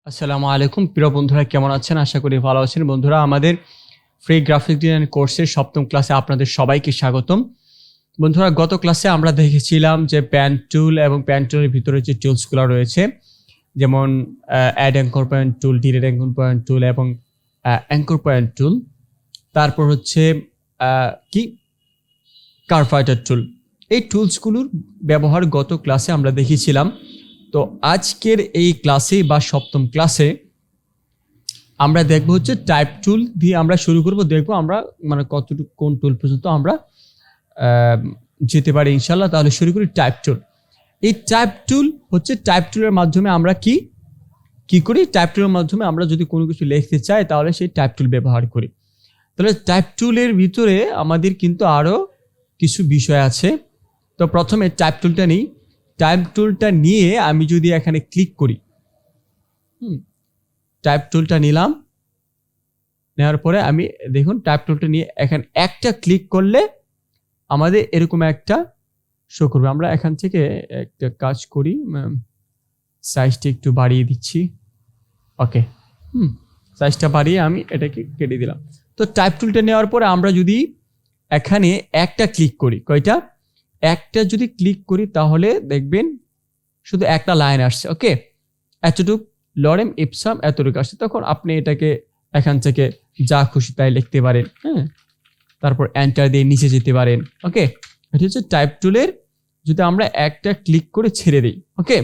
আসসালামু আলাইকুম প্রিয় বন্ধুরা, কেমন আছেন? আশা করি ভালো আছেন। বন্ধুরা, আমাদের ফ্রি গ্রাফিক ডিজাইন কোর্সের সপ্তম ক্লাসে আপনাদের সবাইকে স্বাগতম। বন্ধুরা, গত ক্লাসে আমরা দেখেছিলাম যে প্যান টুল এবং প্যান টুলের ভিতরে যে টুলসগুলো রয়েছে, যেমন add anchor point tool, delete anchor point tool এবং অ্যাঙ্কর পয়েন্ট টুল। তারপর হচ্ছে কি কার্ভ ফাইটার টুল। এই টুলসগুলোর ব্যবহার গত ক্লাসে আমরা দেখেছিলাম। তো আজকের এই ক্লাসে বা সপ্তম ক্লাসে আমরা দেখব হচ্ছে টাইপ টুল দিয়ে আমরা শুরু করব। দেখব আমরা মানে কতটুকু কোন টুল পর্যন্ত আমরা যেতে পারি ইনশাল্লাহ। তাহলে শুরু করি টাইপ টুল। এই টাইপ টুল হচ্ছে টাইপ টুলের মাধ্যমে আমরা কি করি, টাইপ টুলের মাধ্যমে আমরা যদি কোনো কিছু লিখতে চাই তাহলে সেই টাইপ টুল ব্যবহার করি। তাহলে টাইপ টুলের ভিতরে আমাদের কিন্তু আরও কিছু বিষয় আছে। তো প্রথমে টাইপ টুলটা নিই। টাইপ টুলটা নিয়ে আমি যদি এখানে ক্লিক করি, টাইপ টুলটা নিলাম, নেওয়ার পরে আমি দেখুন টাইপ টুলটা নিয়ে এখানে একটা ক্লিক করলে আমাদের এরকম একটা শো করবে। আমরা এখান থেকে একটা কাজ করি, সাইজটা একটু বাড়িয়ে দিচ্ছি। ওকে, সাইজটা বাড়িয়ে আমি এটাকে কেটে দিলাম। তো টাইপ টুলটা নেওয়ার পরে আমরা যদি এখানে একটা ক্লিক করি, কয়টা? একটা যদি ক্লিক করি তাহলে দেখবেন শুধু একটা লাইন আসছে। ওকে, এতটুক লরেম ইপসাম এতটুকু আসছে। তখন আপনি এটাকে এখান থেকে যা খুশি তাই লিখতে পারেন। তারপর এন্টার দিয়ে নিচে যেতে পারেন। ওকে, এটা হচ্ছে টাইপ টুলের যদি আমরা একটা ক্লিক করে ছেড়ে দিই। ওকে,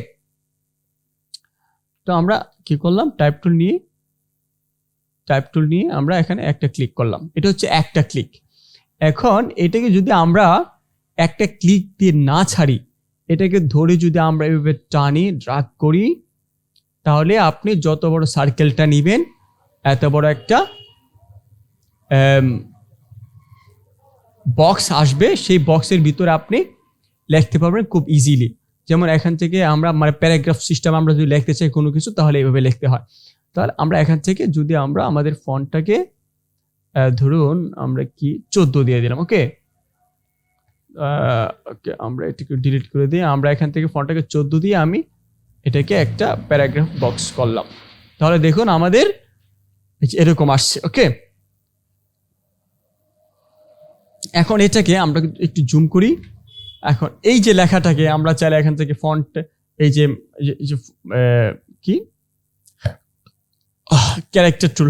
তো আমরা কি করলাম, টাইপ টুল নিয়ে আমরা এখানে একটা ক্লিক করলাম। এটা হচ্ছে একটা ক্লিক। এখন এটাকে যদি আমরা একটা ক্লিক দিয়ে না ছাড়ি, এটাকে ধরে যদি আমরা এভাবে টানি ড্রাগ করি, তাহলে আপনি যত বড় সার্কেলটা নেবেন এত বড় একটা বক্স আসবে। সেই বক্সের ভিতরে আপনি লিখতে পারবেন খুব ইজিলি। যেমন এখান থেকে আমরা মানে প্যারাগ্রাফ সিস্টেম আমরা যদি লিখতে চাই কোনো কিছু, তাহলে এইভাবে লিখতে হয়। তাহলে আমরা এখান থেকে যদি আমরা আমাদের ফন্টটাকে ধরুন আমরা 14 দিয়ে দিলাম। ওকে, আমরা এটাকে ডিলিট করে দিই। আমরা এখান থেকে ফন্টটাকে 14 দিয়ে আমি এটাকে একটা প্যারাগ্রাফ বক্স করলাম। তাহলে দেখুন আমাদের এরকম আসছে। ওকে, এখন এটাকে আমরা একটু জুম করি। এখন এই যে লেখাটাকে আমরা চাইলে এখান থেকে ফন্ট, এই যে কি ক্যারেক্টার টুল,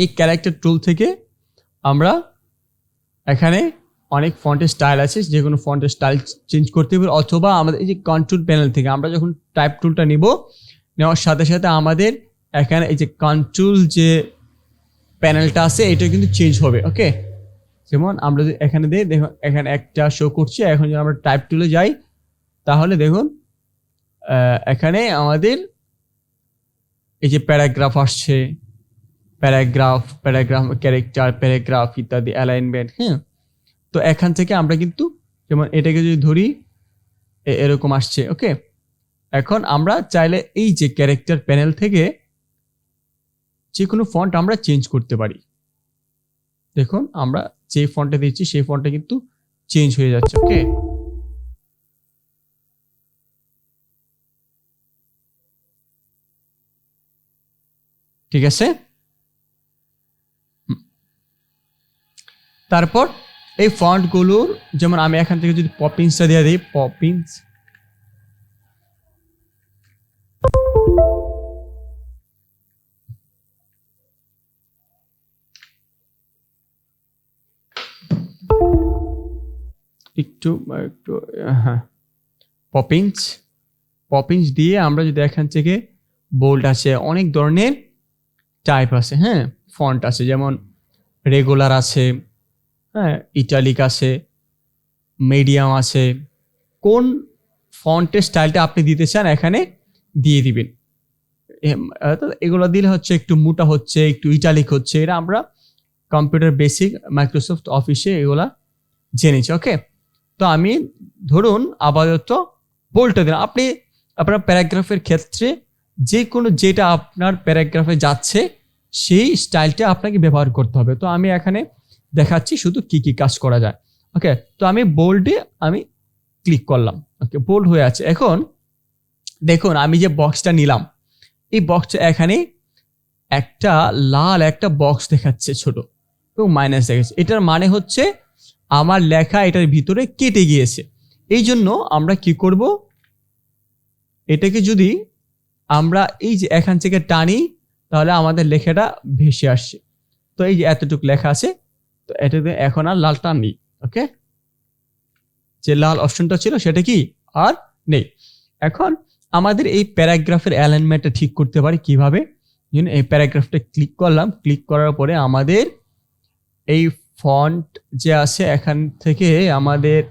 এই ক্যারেক্টার টুল থেকে আমরা এখানে অনেক ফন্টের স্টাইল আছে, যে কোনো ফন্টের স্টাইল চেঞ্জ করতে পারি। অথবা আমাদের এই যে কন্ট্রোল প্যানেল থেকে আমরা যখন টাইপ টুলটা নেওয়ার সাথে সাথে আমাদের এখানে এই যে কন্ট্রোল যে প্যানেলটা আছে এটা কিন্তু চেঞ্জ হবে। ওকে, যেমন আমরা যদি এখানে দেখুন এখানে একটা শো করছে। এখন যদি আমরা টাইপ টুলে যাই তাহলে দেখুন এখানে আমাদের এই যে প্যারাগ্রাফ আসছে, প্যারাগ্রাফ ক্যারেক্টার, প্যারাগ্রাফ ইত্যাদি, অ্যালাইনমেন্ট। তো এখান থেকে আমরা কিন্তু যেমন এটাকে যদি ধরি এরকম আসছে। ওকে, এখন আমরা চাইলে এই যে ক্যারেক্টার প্যানেল থেকে যে কোনো ফন্ট আমরা চেঞ্জ করতে পারি। দেখুন আমরা যে ফন্টটা দিচ্ছি সেই ফন্টটা কিন্তু চেঞ্জ হয়ে যাচ্ছে। ওকে, ঠিক আছে। তারপর এই ফন্টগুলোর যেমন আমি এখান থেকে যদি পপিন্সটা দিয়ে দিই, পপিন্স, একটু হ্যাঁ, পপিন্স দিয়ে আমরা যদি এখান থেকে বোল্ড আছে, অনেক ধরনের টাইপ আছে, ফন্ট আছে, যেমন রেগুলার আছে, ইটালিক আছে, মিডিয়াম আছে। কোন ফন্টের স্টাইলটা আপনি দিতে চান এখানে দিয়ে দিবেন। এগুলো দিলে হচ্ছে একটু মোটা হচ্ছে, একটু ইটালিক হচ্ছে, এটা আমরা কম্পিউটার বেসিক মাইক্রোসফট অফিসে এগুলা জেনেছি। ওকে, তো আমি ধরুন আপাতত বোল্ডটা দিলাম। আপনি আপনার প্যারাগ্রাফের ক্ষেত্রে যে কোনো যেটা আপনার প্যারাগ্রাফে যাচ্ছে সেই স্টাইলটা আপনাকে ব্যবহার করতে হবে। তো আমি এখানে দেখাচ্ছি শুধু কি কি কাজ করা যায়। ওকে, তো আমি বোল্ডে আমি ক্লিক করলাম। ওকে, বোল্ড হয়ে আছে। এখন দেখুন আমি যে বক্সটা নিলাম, এই বক্সটা এখানে একটা লাল একটা বক্স দেখাচ্ছে ছোট এবং মাইনাস দেখাচ্ছে। এটার মানে হচ্ছে আমার লেখা এটার ভিতরে কেটে গিয়েছে। এই জন্য আমরা কি করব, এটাকে যদি আমরা এই যে এখান থেকে টানি তাহলে আমাদের লেখাটা ভেসে আসছে। তো এই যে এতটুকু লেখা আছে, তো এটাতে এখন আর লালটা নেই। ওকে, যে লাল অপশনটা ছিল সেটা কি আর নেই। এখন আমাদের এই প্যারাগ্রাফের অ্যালাইনমেন্টটা ঠিক করতে পারি কিভাবে। এই প্যারাগ্রাফটা ক্লিক করলাম, ক্লিক করার পরে আমাদের এই ফন্ট যে আছে এখান থেকে আমাদের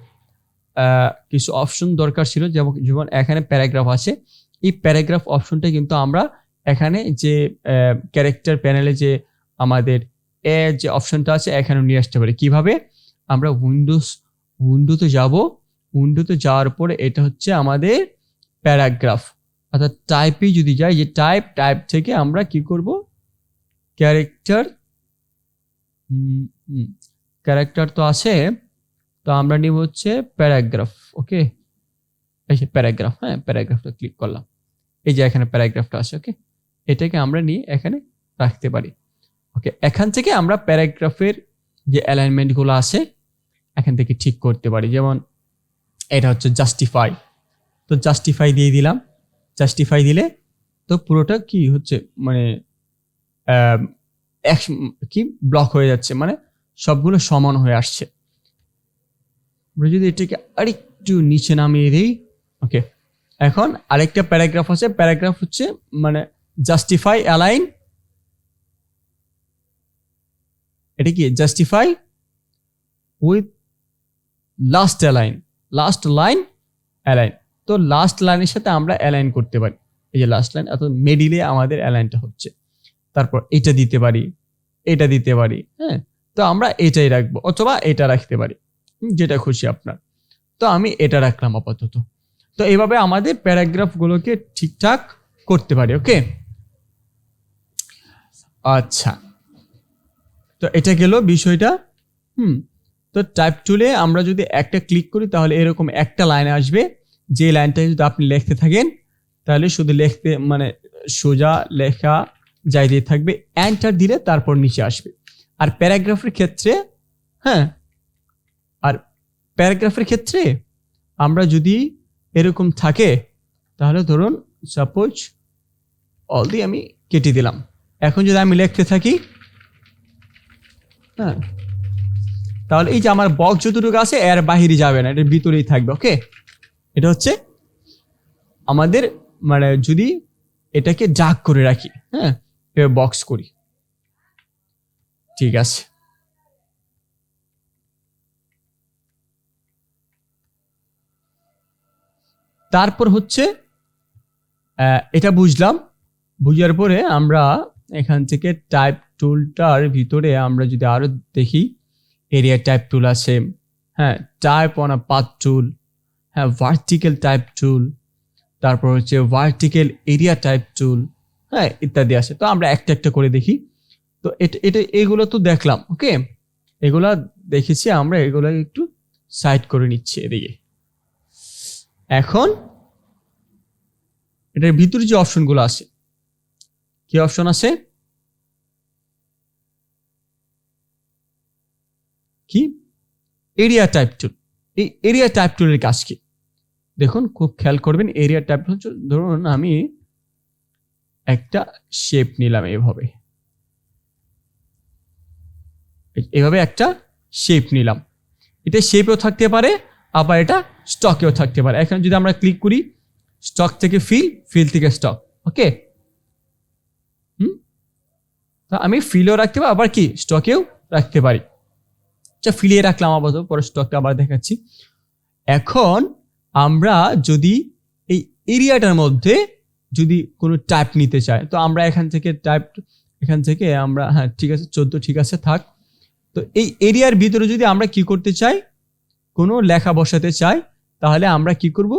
কিছু অপশন দরকার ছিল, যেমন এখানে প্যারাগ্রাফ আছে। এই প্যারাগ্রাফ অপশনটা কিন্তু আমরা এখানে যে ক্যারেক্টার প্যানেলে যে আমাদের যে অপশনটা আছে এখানে নিয়ে আসতে পারি। কিভাবে, আমরা উইন্ডোতে যাব, উইন্ডোতে যাওয়ার পরে এটা হচ্ছে আমাদের প্যারাগ্রাফ, অর্থাৎ টাইপে যদি যাই, যে টাইপ থেকে আমরা কি করব, ক্যারেক্টার তো আছে, তো আমরা নিব হচ্ছে প্যারাগ্রাফ। ওকে, এই যে প্যারাগ্রাফ, হ্যাঁ প্যারাগ্রাফটা ক্লিক করলাম, এই যে এখানে প্যারাগ্রাফটা আছে। ওকে, এটাকে আমরা নিয়ে এখানে রাখতে পারি। ওকে, এখান থেকে আমরা প্যারাগ্রাফের যে অ্যালাইনমেন্টগুলো আছে এখান থেকে ঠিক করতে পারি। যেমন এটা হচ্ছে জাস্টিফাই, তো জাস্টিফাই দিয়ে দিলাম। জাস্টিফাই দিলে তো পুরোটা কি হচ্ছে, মানে কি ব্লক হয়ে যাচ্ছে, মানে সবগুলো সমান হয়ে আসছে। আমরা যদি এটাকে আরেকটু নিচে নামিয়ে দিই, ওকে, এখন আরেকটা প্যারাগ্রাফ আছে, প্যারাগ্রাফ হচ্ছে মানে জাস্টিফাই অ্যালাইন, এটা কি justify with last align, last line align. তো লাস্ট লাইনের সাথে আমরা অ্যালাইন করতে পারি, এই যে লাস্ট লাইন, অর্থাৎ মিডিলে আমাদের অ্যালাইনটা হচ্ছে। তারপর এটা দিতে পারি, এটা দিতে পারি, হ্যাঁ, তো আমরা এটাই রাখবো অথবা এটা রাখতে পারি, যেটা খুশি আপনার। তো আমি এটা রাখলাম আপাতত। তো এইভাবে আমাদের প্যারাগ্রাফগুলোকে ঠিকঠাক করতে পারি। ওকে, আচ্ছা, তো এটা গেল বিষয়টা। তো টাইপ টুলে আমরা যদি একটা ক্লিক করি তাহলে এরকম একটা লাইন আসবে, যে লাইনটা যদি আপনি লিখতে থাকেন তাহলে শুধু লিখতে মানে সোজা লেখা যাই দিয়ে থাকবে, এন্টার দিলে তারপর নিচে আসবে। আর প্যারাগ্রাফের ক্ষেত্রে, হ্যাঁ, আর প্যারাগ্রাফের ক্ষেত্রে আমরা যদি এরকম থাকে তাহলে ধরুন সাপোজ অল দিয়ে আমি কেটে দিলাম। এখন যদি আমি লিখতে থাকি, হ্যাঁ, তাহলে এই যে আমার বক্স যতটুকু আছে এর বাহিরে যাবে না, এটার ভিতরেই থাকবে। ওকে, এটা হচ্ছে আমাদের মানে যদি এটাকে ডাক করে রাখি, হ্যাঁ, বক্স করি, ঠিক আছে। তারপর হচ্ছে এটা বুঝলাম, বুঝার পরে আমরা এখান থেকে টাইপ টুলটার ভিতরে আমরা যদি আরো দেখি, এরিয়া টাইপ টুল আছে, হ্যাঁ, টাইপ অন আ পাথ টুল, হ্যাঁ, ভার্টিক্যাল টাইপ টুল, তারপর হচ্ছে ভার্টিক্যাল এরিয়া টাইপ টুল, হ্যাঁ, ইত্যাদি আছে। তো আমরা একটা একটা করে দেখি। তো এটা এগুলো তো দেখলাম। ওকে, এগুলা দেখেছি আমরা, এগুলো একটু সাইড করে নিচ্ছি এদিকে। এখন এটার ভিতরে যে অপশনগুলো আছে, কি অপশন আছে, কি এরিয়া টাইপ টুল। এই এরিয়া টাইপ টুলের কাজ কি দেখুন, খুব খেয়াল করবেন। এরিয়া টাইপ টুল, ধরুন আমি একটা শেপ নিলাম, এভাবে একটা শেপ নিলাম। এটা শেপেও থাকতে পারে, আবার এটা স্টকেও থাকতে পারে। এখন যদি আমরা ক্লিক করি, স্টক থেকে ফিল থেকে স্টক। ওকে, তো আমি ফিলও রাখতে পারি, আবার কি স্টকেও রাখতে পারি। আচ্ছা, ফিলিয়ে রাখলাম, আপাতত পরে স্টকটা আবার দেখাচ্ছি। এখন আমরা যদি এই এরিয়াটার মধ্যে যদি কোনো টাইপ নিতে চাই, তো আমরা এখান থেকে আমরা, হ্যাঁ ঠিক আছে, 14 ঠিক আছে থাক। তো এই এরিয়ার ভিতরে যদি আমরা কি করতে চাই, কোনো লেখা বসাতে চাই, তাহলে আমরা কি করব,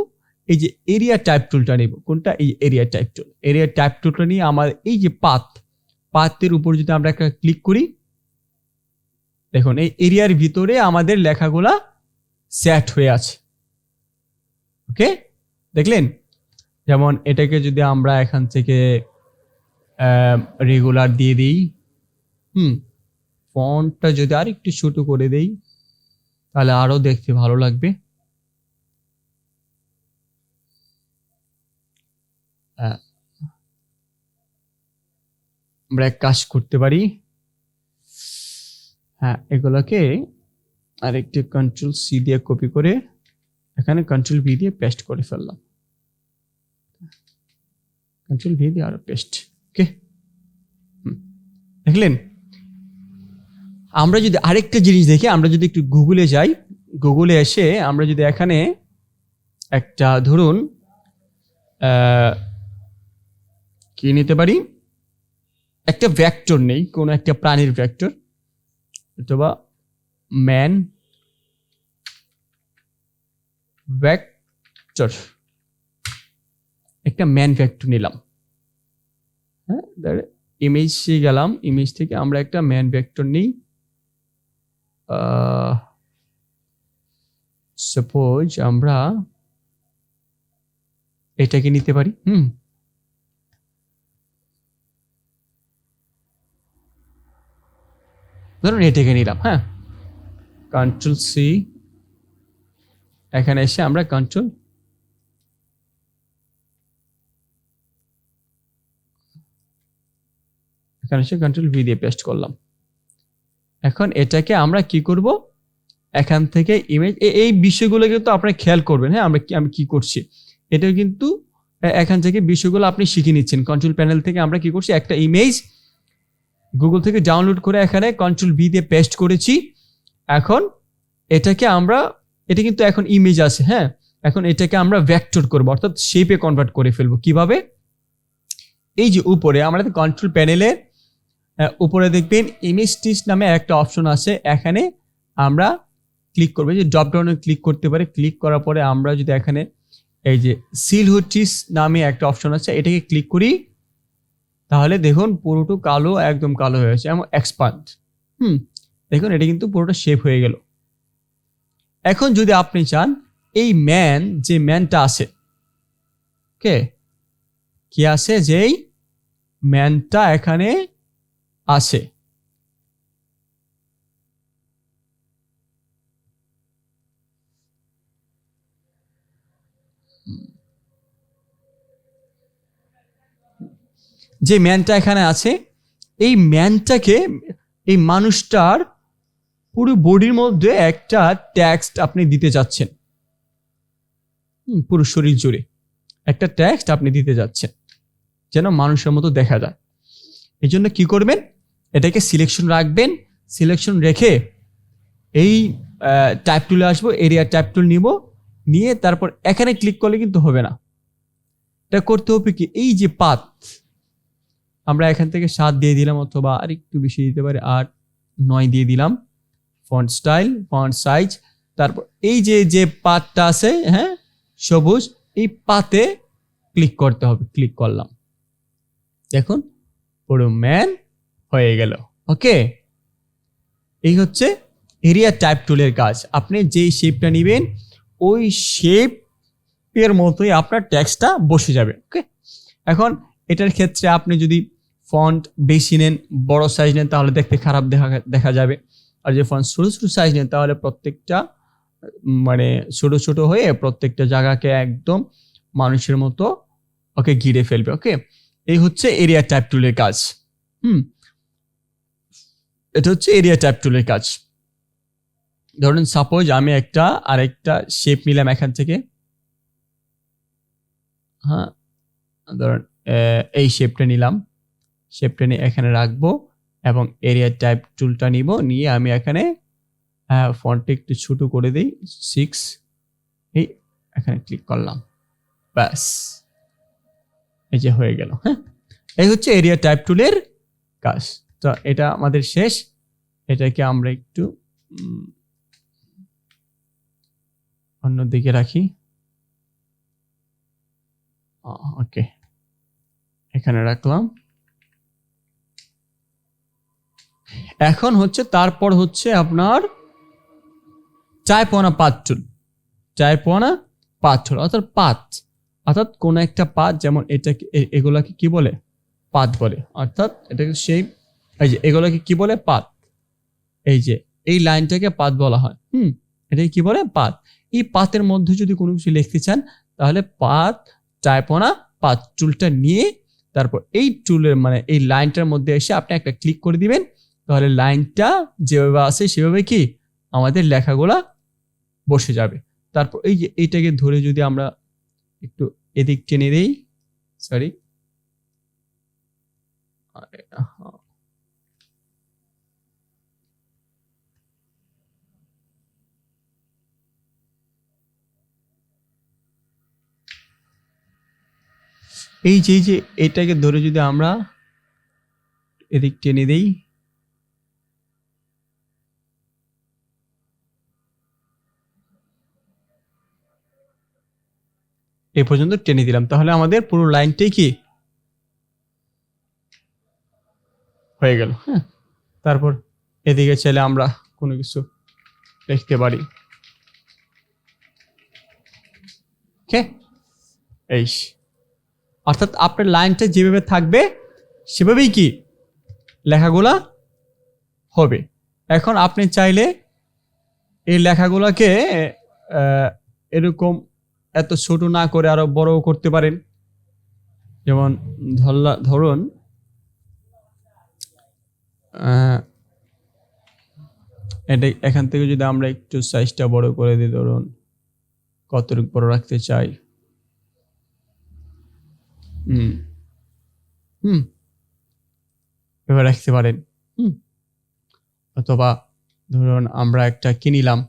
এই যে এরিয়া টাইপ টুলটা নিব। কোনটা, এই area type tool. Area type টুলটা নিয়ে আমার এই যে পাথের উপর যদি আমরা একটা ক্লিক করি, দেখুন এই এরিয়ার ভিতরে আমাদের লেখাগুলা সেট হয়ে আছে। ওকে, দেখলেন। যেমন এটাকে যদি আমরা এখান থেকে রেগুলার দিয়ে দিই, ফন্টটা যদি আর একটু ছোট করে দেই তাহলে আরো দেখতে ভালো লাগবে। আমরা এক কাজ করতে পারি, হ্যাঁ এগুলোকে আরেকটি কন্ট্রোল সি দিয়ে কপি করে এখানে কন্ট্রোল ভি দিয়ে পেস্ট করে ফেললাম, কন্ট্রোল ভি দিয়ে আরো পেস্ট। ওকে, দেখলেন? আমরা যদি আরেকটা জিনিস দেখি, আমরা যদি একটু গুগলে যাই, গুগলে এসে আমরা যদি এখানে একটা ধরুন কি নিতে পারি, একটা ভেক্টর নেই, কোনো একটা প্রাণীর ভেক্টর, অথবা ম্যান ভেক্টর, একটা ম্যান ভেক্টর নিলাম, হ্যাঁ ইমেজে গেলাম, ইমেজ থেকে আমরা একটা ম্যান ভেক্টর নিই, সাপোজ আমরা এটাকে নিতে পারি, ধরুন এটাকে নিলাম, হ্যাঁ কন্ট্রোল সি, এখানে এসে আমরা কন্ট্রোল ভি দিয়ে পেস্ট করলাম। এখন এটাকে আমরা কি করব, এখান থেকে ইমেজ, এই বিষয়গুলো কিন্তু আপনারা খেয়াল করবেন, হ্যাঁ আমি কি করছি, এটা কিন্তু এখান থেকে বিষয়গুলো আপনি শিখে নিচ্ছেন। কন্ট্রোল প্যানেল থেকে আমরা কি করছি, একটা ইমেজ গুগল থেকে ডাউনলোড করে এখানে কন্ট্রোল ভি দিয়ে পেস্ট করেছি। এখন এটাকে আমরা, এটা কিন্তু এখন ইমেজ আছে, হ্যাঁ এখন এটাকে আমরা ভেক্টর করব, অর্থাৎ শেপে কনভার্ট করে ফেলবো। কিভাবে? এই যে উপরে আমাদের কন্ট্রোল প্যানেলে উপরে দেখবেন ইমেজ টিস নামে একটা অপশন আছে, এখানে আমরা ক্লিক করবো, যে ড্রপ ডাউনে ক্লিক করতে পারি, ক্লিক করার পরে আমরা যদি এখানে এই যে সিলহুটিস নামে একটা অপশন আছে, এটাকে ক্লিক করি, তাহলে দেখুন পুরোটা কালো, একদম কালো হয়ে গেছে, এবং এক্সপান্ড, দেখুন এটা কিন্তু পুরোটা শেপ হয়ে গেল। এখন যদি আপনি চান এই ম্যান, যে ম্যানটা আছে, ওকে কি আছে, যেই ম্যানটা এখানে আছে, যে ম্যানটা এখানে আছে, এই ম্যানটাকে, এই মানুষটার পুরো বডির মধ্যে একটা টেক্সট আপনি দিতে যাচ্ছেন, পুরো শরীর জুড়ে একটা টেক্সট আপনি দিতে যাচ্ছেন, যেন মানুষের মতো দেখা যায়। এই জন্য কি করবেন, এটাকে সিলেকশন রাখবেন, সিলেকশন রেখে এই টাইপ টুলে আসবো, এরিয়া টাইপ টুল নিব, নিয়ে তারপর এখানে ক্লিক করলে কিন্তু হবে না, এটা করতে হবে কি, এই যে পাত, আমরা এখান থেকে 7 দিয়ে দিলাম, অথবা আর একটু বেশি দিতে পারি, 8 9 দিয়ে দিলাম, ফন্ট স্টাইল, ফন্ট সাইজ, তারপর এই যে পাতটা আছে, হ্যাঁ সবুজ, এই পাতে ক্লিক করতে হবে, ক্লিক করলাম, দেখুন পুরো ম্যান হয়ে গেল। ওকে, এই হচ্ছে এরিয়া টাইপ টুলের কাজ। আপনি যেই শেপটা নেবেন ওই শেপের মতোই আপনার টেক্সটটা বসে যাবে। ওকে, এখন এটার ক্ষেত্রে আপনি যদি ফন্ট বেশি নেন, বড় সাইজ নেন, তাহলে দেখতে খারাপ দেখা যাবে, আর যে ফন্ট ছোট ছোট সাইজ নেন তাহলে প্রত্যেকটা মানে ছোট ছোট হয়ে প্রত্যেকটা জায়গাকে একদম মানুষের মতো ওকে ঘিরে ফেলবে। ওকে, এই হচ্ছে এরিয়া টাইপ টুলের কাজ। এটা হচ্ছে এরিয়া টাইপ টুলের কাজ। ধরুন সাপোজ আমি আরেকটা শেপ নিলাম এখান থেকে, হ্যাঁ ধরুন এই শেপটা নিলাম, শেপটা নিয়ে এখানে রাখবো, এবং এরিয়া টাইপ টুলটা নিব, নিয়ে আমি এখানে ফন্টটা একটু ছোট করে দিই, 6, এই এখানে ক্লিক করলাম, ব্যাস এই যে হয়ে গেল। হ্যাঁ, এই হচ্ছে এরিয়া টাইপ টুলের কাজ। তো এটা আমাদের শেষ, এটাকে আমরা একটু অন্যদিকে রাখি। ওকে, এখানে রাখলাম। এখন হচ্ছে তারপর হচ্ছে আপনার type on a path tool, type on a path টুল, অর্থাৎ পাথ, অর্থাৎ কোন একটা পাত, যেমন এটাকে এগুলাকে কি বলে, পাত বলে। অর্থাৎ এটাকে সেই এই যে এগুলাকে কি বলে, পাত। এই যে এই লাইনটাকে পাত বলা হয়। এটাকে কি বলে, পাত। এই পাতের মধ্যে যদি কোনো কিছু লিখতে চান তাহলে পাত টাইপ অন পাত টুলটা নিয়ে তারপর এই টুলের মানে এই লাইনটার মধ্যে এসে আপনি একটা ক্লিক করে দিবেন, তাহলে লাইনটা যেভাবে আছে সেভাবে কি আমাদের লেখাগুলা বসে যাবে। তারপর এই যে এইটাকে ধরে যদি আমরা একটু এদিক টেনে দেই, সরি এই যে এটাকে ধরে যদি আমরা এদিক টেনে দেই, এই পর্যন্ত টেনে দিলাম, তাহলে আমাদের পুরো লাইনটাই কি হয়ে গেল। হ্যাঁ, তারপর এদিকে চাইলে আমরা কোনো কিছু লিখতে পারি। ওকে, এই অর্থাৎ আপনার লাইনটা যেভাবে থাকবে সেভাবেই কি লেখাগুলা হবে। এখন আপনি চাইলে এই লেখাগুলোকে এরকম এত ছোট না করে আরো বড় করতে পারেন। যেমন ধরুন এটা এখান থেকে যদি আমরা একটু সাইজটা বড় করে দিই, ধরুন কতটুকু বড় রাখতে চাই, এবার রাখতে পারেন। অথবা ধরুন আমরা একটা কি নিলাম,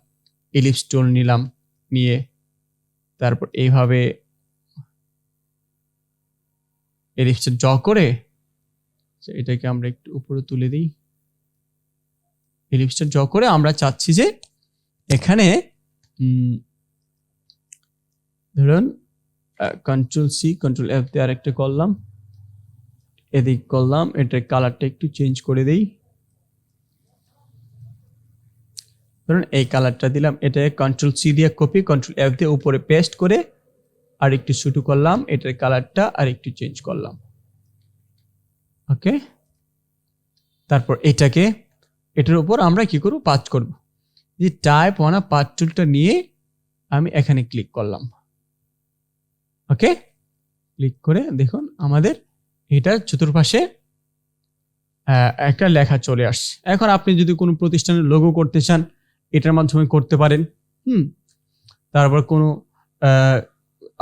এলিপস টুল নিলাম, নিয়ে তারপর এইভাবে এলিপসটা ড্র করে এটাকে আমরা একটু উপরে তুলে দিই। এলিপসটা ড্র করে আমরা চাচ্ছি যে এখানে ধরুন কন্ট্রোল সি কন্ট্রোল এফ দিয়ে আরেকটা করলাম, এদিক করলাম, এটার কালারটা একটু চেঞ্জ করে দেই। ধরুন এই কালারটা দিলাম, এটা কন্ট্রোল সি দিয়ে কপি, কন্ট্রোল এফ দিয়ে উপরে পেস্ট করে আর একটু ছোট করলাম, এটার কালারটা আর একটু চেঞ্জ করলাম। ওকে, তারপর এটার উপর আমরা কি করব, পাঁচ করব। যে টাইপ অন পাথ টুলটা নিয়ে আমি এখানে ক্লিক করলাম। ওকে, ক্লিক করে দেখুন আমাদের এটার চতুর্পাশে একটা লেখা চলে আসছে। এখন আপনি যদি কোনো প্রতিষ্ঠানের লোগো করতে চান এটার মাধ্যমে করতে পারেন। তারপর কোনো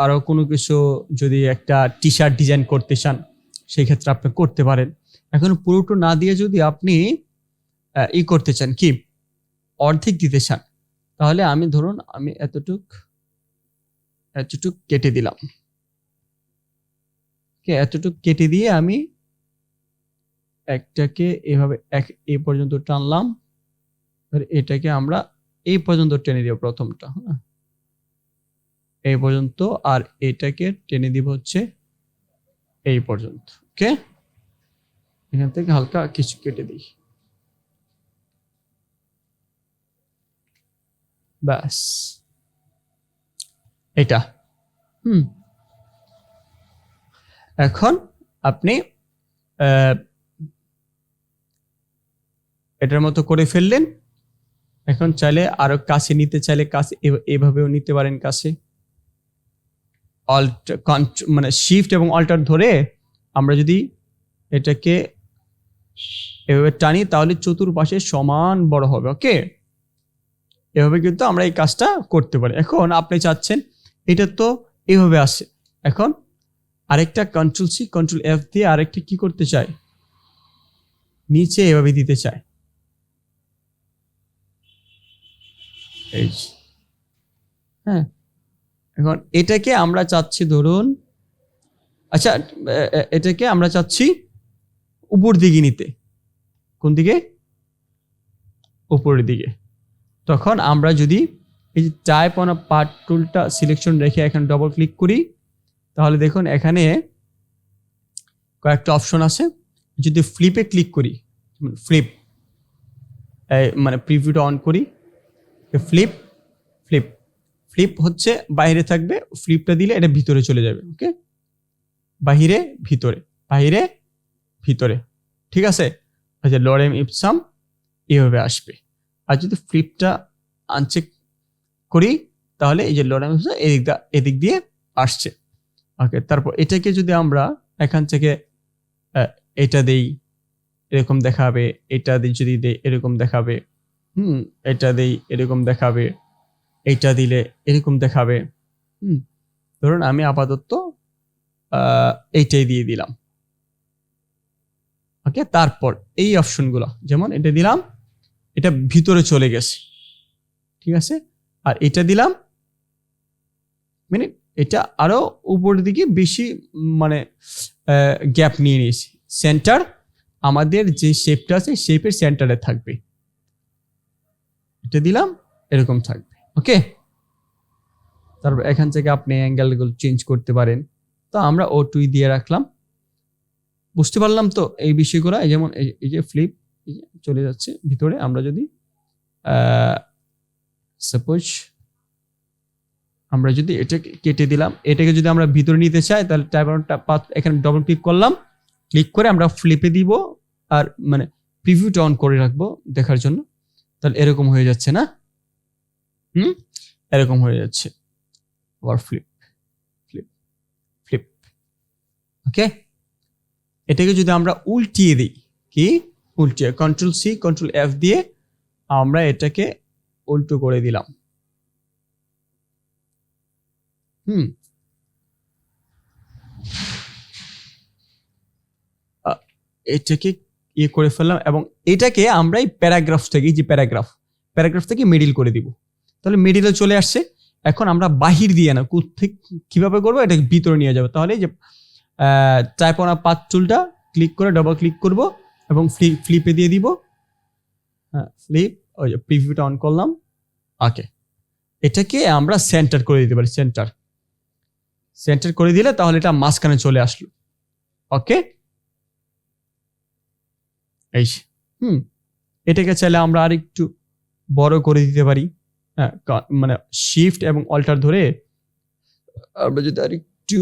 আরো কোনো কিছু যদি একটা টি শার্ট ডিজাইন করতে চান সেই ক্ষেত্রে আপনি করতে পারেন। এখন পুরোটা না দিয়ে যদি আপনি করতে চান, কি অর্ধেক দিতে চান, তাহলে আমি ধরুন আমি এতটুক কেটে দিলাম। এতটুক কেটে দিয়ে আমি একটাকে এভাবে এই পর্যন্ত টানলাম, এটাকে আমরা এই পর্যন্ত টেনে দিব প্রথমটা, হ্যাঁ এই পর্যন্ত, আর এটাকে টেনে দিব হচ্ছে এই পর্যন্ত। ওকে, এখান থেকে হালকা কিছু কেটে দিই, ব্যাস এটা। এখন আপনি এটার মতো করে ফেললেন। এখন চাইলে আরো কাছে নিতে চাইলে কাছে এভাবেও নিতে পারেন, কাছে অল্ট মানে শিফট এবং অল্টার ধরে আমরা যদি এটাকে এভাবে টানি তাহলে চতুর্পাশে সমান বড় হবে। ওকে, এভাবে কিন্তু আমরা এই কাজটা করতে পারি। এখন আপনি চাচ্ছেন এটা তো এভাবে আসে, এখন আরেকটা কন্ট্রোল সি কন্ট্রোল এফ দিয়ে আরেকটা কি করতে চাই, নিচে এভাবে দিতে চাই। এই হ্যাঁ, এখন এটাকে আমরা চাচ্ছি ধরুন, আচ্ছা এটাকে আমরা চাচ্ছি উপর দিকে নিতে। কোন দিকে? উপরের দিকে। তখন আমরা যদি এই যে টাইপ অন পার্ট টুলটা সিলেকশন রেখে এখানে ডবল ক্লিক করি, তাহলে দেখুন এখানে কয়েকটা অপশন আছে। যদি ফ্লিপে ক্লিক করি, ফ্লিপ মানে প্রিভিউটা অন করি, ফ্লিপ ফ্লিপ ফ্লিপ হচ্ছে বাইরে থাকবে, ফ্লিপটা দিলে এটা ভিতরে চলে যাবে। ওকে, বাহিরে ভিতরে, বাহিরে ভিতরে, ঠিক আছে। আচ্ছা, লরেম ইপসাম এইভাবে আসবে। আর যদি ফ্লিপটা আনচেক করি তাহলে এই যে লরেম ইপসাম এদিক দিয়ে আসছে। ওকে, তারপর এটাকে যদি আমরা এখান থেকে এটা দেই এরকম দেখাবে, এটা যদি দেই এরকম দেখাবে, এটা দেই এরকম দেখাবে, এইটা দিলে এরকম দেখাবে। ধরুন আমি আপাতত এইটাই দিয়ে দিলাম। ওকে, তারপর এই অপশনগুলো যেমন এটা দিলাম, এটা ভিতরে চলে গেছে, ঠিক আছে। আর এটা দিলাম, মানে এটা আরো উপরের দিকে বেশি মানে গ্যাপ নিয়ে নিয়েছি। সেন্টার আমাদের যে শেপটা আছে শেপের সেন্টারে থাকবে, এটা দিলাম এরকম থাকবে। ওকে, তারপর এখান থেকে আপনি অ্যাঙ্গেলগুলো চেঞ্জ করতে পারেন। তো আমরা O2 দিয়ে রাখলাম। বুঝতে পারলাম তো এই বিষয়গুলো। যেমন এই যে ফ্লিপ চলে যাচ্ছে ভিতরে, আমরা যদি সাপোজ আমরা যদি এটা কেটে দিলাম, এটাকে যদি আমরা ভিতরে নিতে চাই তাহলে এখানে ডবল ক্লিক করলাম, ক্লিক করে আমরা ফ্লিপে দিব আর মানে প্রিভিউটা অন করে রাখবো দেখার জন্য। তাহলে এরকম হয়ে যাচ্ছে না, এরকম হয়ে যাচ্ছে। আবার ফ্লিপ ফ্লিপ ফ্লিপ। ওকে, এটাকে যদি আমরা উল্টিয়ে দিই, কি উল্টিয়ে Ctrl+C Ctrl+F দিয়ে আমরা এটাকে উল্টো করে দিলাম। এটাকে ইয়ে করে ফেললাম এবং এটাকে আমরা এই প্যারাগ্রাফ থেকে, যে প্যারাগ্রাফ থেকে মিডিল করে দিব। তাহলে মিডিলে চলে আসছে। এখন আমরা বাহির দিয়ে না, কিভাবে করবো, এটাকে ভিতরে নিয়ে যাবো। তাহলে যে টাইপ অন পাথ টুলটা ক্লিক করে ডবল ক্লিক করব এবং ফ্লিপে দিয়ে দিব। হ্যাঁ, ফ্লিপ, ওই যে প্রিভিউটা অন করলাম। ওকে, এটাকে আমরা সেন্টার করে দিতে পারি। সেন্টার করে দিলে তাহলে এটা মাঝখানে চলে আসলো। ওকে, এই এটাকে চাইলে আমরা আর একটু বড় করে দিতে পারি। হ্যাঁ, মানে শিফট এবং অল্টার ধরে আমরা যদি আর একটু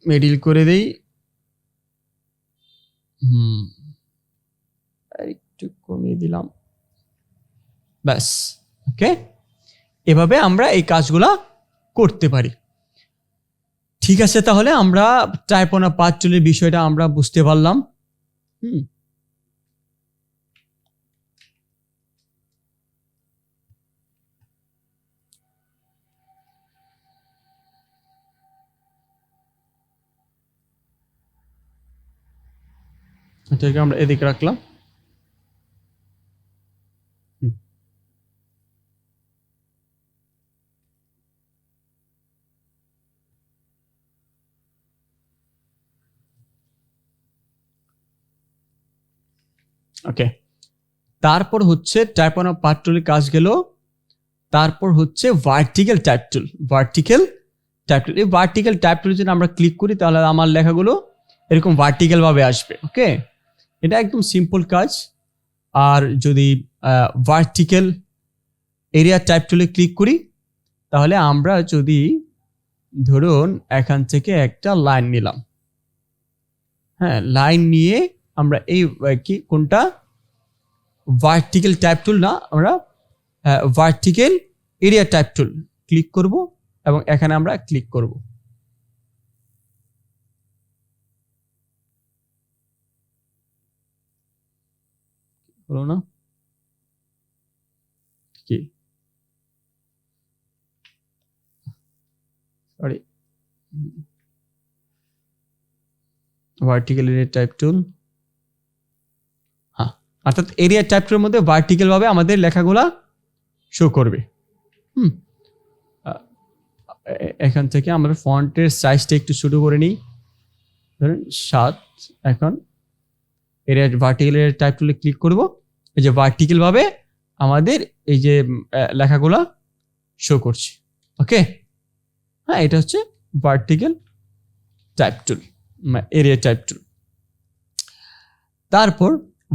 মিডিল করে দেই, আর একটু কমিয়ে দিলাম, ব্যাস। ওকে, এভাবে আমরা এই কাজগুলা করতে পারি। ঠিক আছে, তাহলে আমরা টাইপ অন পাথ টুলের বিষয়টা আমরা বুঝতে পারলাম। এটাকে আমরা এদিকে রাখলাম। ওকে, তারপর হচ্ছে টাইপ অন পাথ টুলের কাজ গেল। তারপর হচ্ছে ভার্টিক্যাল টাইপ টুল। এই ভার্টিক্যাল টাইপ টুল যদি আমরা ক্লিক করি তাহলে আমার লেখাগুলো এরকম ভার্টিক্যাল ভাবে আসবে। ওকে, এটা একদম সিম্পল কাজ। আর যদি ভার্টিক্যাল এরিয়া টাইপ টুলে ক্লিক করি তাহলে আমরা যদি ধরুন এখান থেকে একটা লাইন নিলাম, হ্যাঁ, লাইন নিয়ে আমরা এই কোনটা ভার্টিক্যাল টাইপ টুল না, আমরা ভার্টিক্যাল এরিয়া টাইপ টুল ক্লিক করব এবং এখানে আমরা ক্লিক করব। হলো না কি? সরি, ভার্টিক্যাল এরিয়া টাইপ টুল। হ্যাঁ, অর্থাৎ এরিয়া টাইপ টুলের মধ্যে ভার্টিক্যাল ভাবে আমাদের লেখাগুলা শো করবে। এখান থেকে আমরা ফন্টের সাইজটা একটু ছোট করে নিই, ধরুন 7। এখন এরিয়া ভার্টিক্যাল এরিয়া টাইপ টুলে ক্লিক করব। এই যে ভার্টিক্যাল ভাবে আমাদের এই যে লেখাগুলা শো করছে। ওকে, হ্যাঁ, এটা হচ্ছে vertical type tool, area type tool. তারপর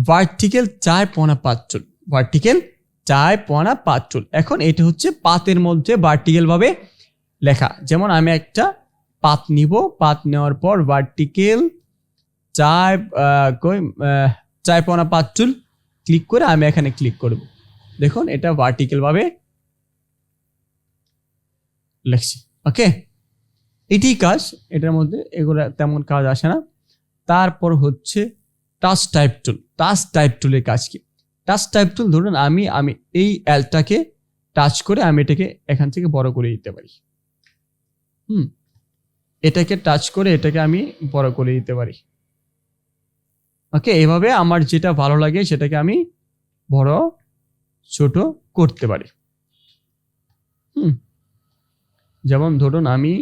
vertical type on path tool. Vertical path tool. এখন এটা হচ্ছে পাতের মধ্যে ভার্টিক্যাল ভাবে লেখা। যেমন আমি একটা পাত নিব, পাত নেওয়ার পর ভার্টিক্যাল পাত টুল ক্লিক করে আমি এখানে ক্লিক করব। দেখুন এটা ভার্টিক্যাল ভাবে লেখছি। ওকে, এটি কাজ, এটার মধ্যে এগুলো তেমন কাজ আসে না। তারপর হচ্ছে টাচ টাইপ টুল। টাচ টাইপ টুলের কাজ কি? টাচ টাইপ টুল ধরুন আমি এই এলটাকে টাচ করে আমি এটাকে এখান থেকে বড় করে দিতে পারি। এটাকে টাচ করে এটাকে আমি বড় করে দিতে পারি। ওকে, এভাবে আমার যেটা ভালো লাগে সেটাকে আমি বড় ছোট করতে পারি। যেমন ধরুন আমি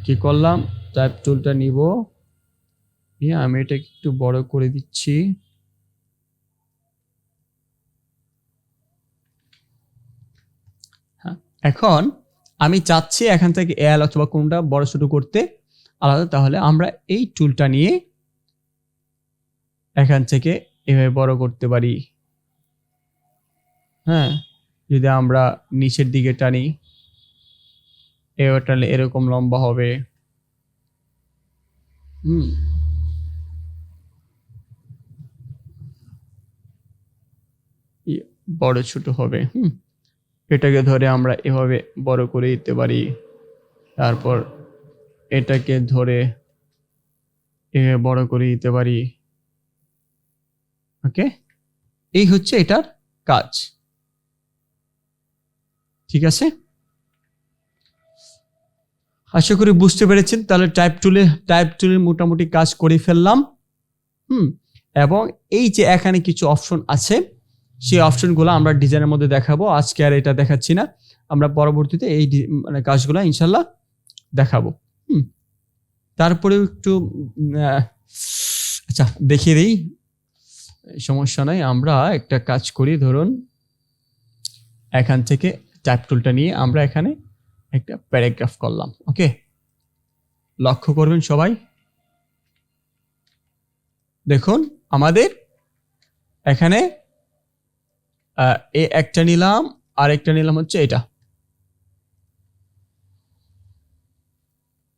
কি করলাম, টাইপ টুলটা নিব, আমি এটা একটু বড় করে দিচ্ছি। হ্যাঁ, এখন আমি চাচ্ছি এখান থেকে এল অথবা কোনটা বড় ছোট করতে আলাদা, তাহলে আমরা এই টুলটা নিয়ে এখান থেকে এভাবে বড় করতে পারি। হ্যাঁ, যদি আমরা নিচের দিকে টানি, এভাবে টানলে এরকম লম্বা হবে। বড় ছোট হবে। এটাকে ধরে আমরা এভাবে বড় করে দিতে পারি। তারপর এটাকে ধরে এভাবে বড় করে দিতে পারি। ওকে, এই হচ্ছে এটার কাজ। ঠিক আছে, আশা করি বুঝতে পেরেছেন। তাহলে টাইপ টুলের মোটামুটি কাজ করে ফেললাম। এবং এই যে এখানে কিছু অপশন আছে, সেই অপশনগুলো আমরা ডিজাইনের মধ্যে দেখাবো। আজকে আর এটা দেখাচ্ছি না, আমরা পরবর্তীতে এই মানে কাজগুলো ইনশাল্লাহ দেখাবো। তারপরেও একটু আচ্ছা দেখিয়ে দিই, সমস্যা নাই। আমরা একটা কাজ করি, ধরুন এখান থেকে টাইপ টুলটা নিয়ে আমরা এখানে একটা প্যারাগ্রাফ করলাম। ওকে, লক্ষ্য করবেন সবাই, দেখুন আমাদের এখানে একটা নিলাম, আর একটা নিলাম হচ্ছে এটা,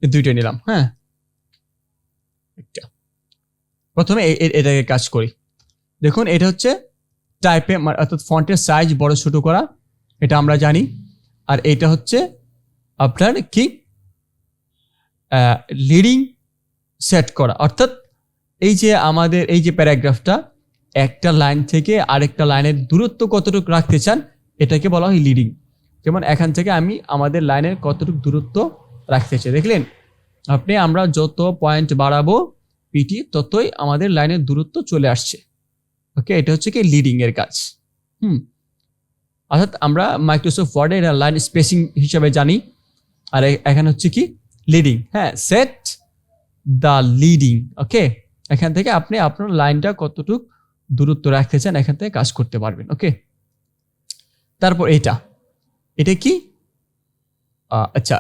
দুইটা নিলাম। হ্যাঁ, একটা প্রথমে এটাকে কাজ করি। দেখুন এটা হচ্ছে টাইপে, অর্থাৎ ফন্টের সাইজ বড় ছোট করা, এটা আমরা জানি। আর এটা হচ্ছে আপনার কি লিডিং সেট করা, অর্থাৎ এই যে আমাদের এই যে প্যারাগ্রাফটা একটা লাইন থেকে আরেকটা লাইনের দূরত্ব কতটুকু রাখতে চান, এটাকে বলা হয় লিডিং। যেমন এখান থেকে আমি আমাদের লাইনের কতটুকু দূরত্ব রাখতে চাই, দেখলেন আপনি, আমরা যত পয়েন্ট বাড়াবো পিটি ততই আমাদের লাইনের দূরত্ব চলে আসছে। ওকে, এটা হচ্ছে কি লিডিং এর কাজ। অর্থাৎ আমরা মাইক্রোসফট ওয়ার্ডে এটা লাইন স্পেসিং হিসাবে জানি, আর এখানে হচ্ছে কি লিডিং। হ্যাঁ, সেট দ্য লিডিং। ওকে, এখান থেকে আপনি আপনার লাইনটা কতটুকু দূরত্ব রাখতে চান এখান থেকে কাজ করতে পারবেন। ওকে, তারপর এটা কি, আচ্ছা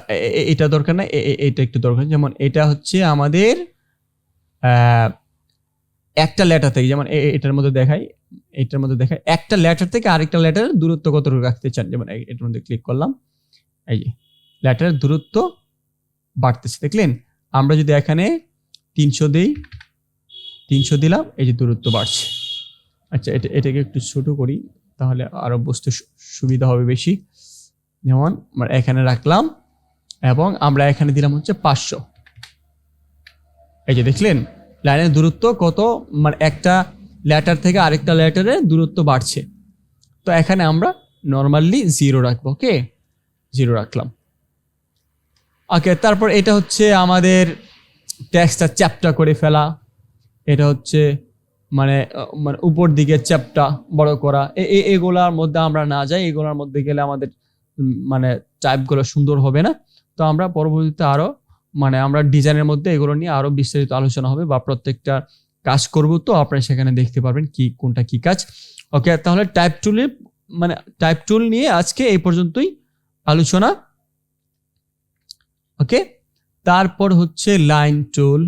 এটা দরকার না, এটা একটু দরকার। যেমন এটা হচ্ছে আমাদের একটা লেটার থেকে, যেমন এটার মধ্যে দেখাই, একটা লেটার থেকে আরেকটা লেটারের দূরত্ব কতটুকু রাখতে চান। যেমন এটার মধ্যে ক্লিক করলাম, এই যে লেটারের দূরত্ব বাড়তেছে, দেখলেন। আমরা যদি এখানে 300 দিই, 300 দিলাম, এই যে দূরত্ব বাড়ছে। আচ্ছা এটাকে একটু ছোট করি, তাহলে আরো বুঝতে সুবিধা হবে বেশি। যেমন আমরা এখানে রাখলাম এবং আমরা এখানে দিলাম হচ্ছে 500। এই যে দেখলেন লাইনের দূরত্ব কত, মানে একটা লেটার থেকে আরেকটা লেটারের দূরত্ব বাড়ছে। তো এখানে আমরা নর্মালি 0 রাখবো। ওকে, 0 রাখলাম। ওকে, তারপর এটা হচ্ছে আমাদের টেক্সটটা চ্যাপ্টা করে ফেলা। এটা হচ্ছে মানে উপর দিকে চ্যাপ্টা বড় করা। এগুলার মধ্যে আমরা না যাই, এগুলোর মধ্যে গেলে আমাদের মানে টাইপগুলো সুন্দর হবে না। তো আমরা পরবর্তীতে আরো মানে আমরা ডিজাইনের মধ্যে এগুলো নিয়ে আরো বিস্তারিত আলোচনা হবে, বা প্রত্যেকটা কাজ করব, তো আপনারা সেখানে দেখতে পারবেন কি কোনটা কি কাজ। ওকে, তাহলে টাইপ টুল নিয়ে আজকে এই পর্যন্তই আলোচনা। ওকে, তারপর হচ্ছে লাইন টুল।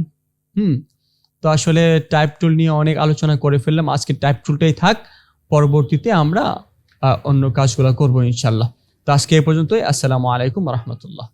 তো আসলে টাইপ টুল নিয়ে অনেক আলোচনা করে ফেললাম, আজকে টাইপ টুলটাই থাক। পরবর্তীতে আমরা অন্য কাজগুলো করবো ইনশাল্লাহ। তো আজকে এ পর্যন্তই। আসসালামু আলাইকুম রহমতুল্লাহ।